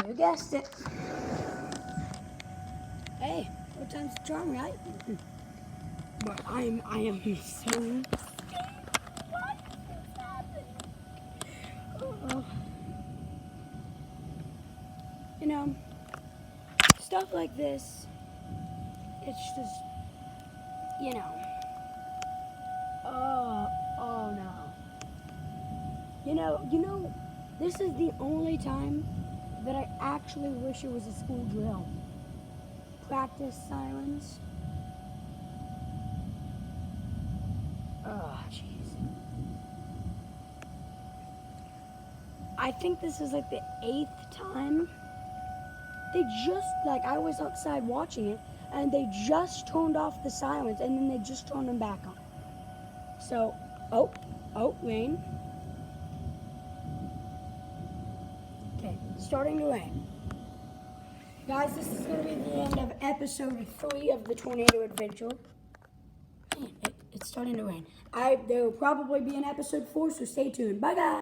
You guessed it. Hey, what time's the charm, right? But I am so scared. Why is this happening? You know, stuff like this, it's just, you know. Oh no. You know, this is the only time that I actually wish it was a school drill. Practice sirens. Oh, jeez. I think this is like the 8th time. They just, I was outside watching it, and they just turned off the sirens, and then they just turned them back on. So, rain. Okay, starting to rain. Guys, this is going to be the end of episode 3 of the tornado adventure. Man, it's starting to rain. There will probably be an episode 4, so stay tuned. Bye, guys.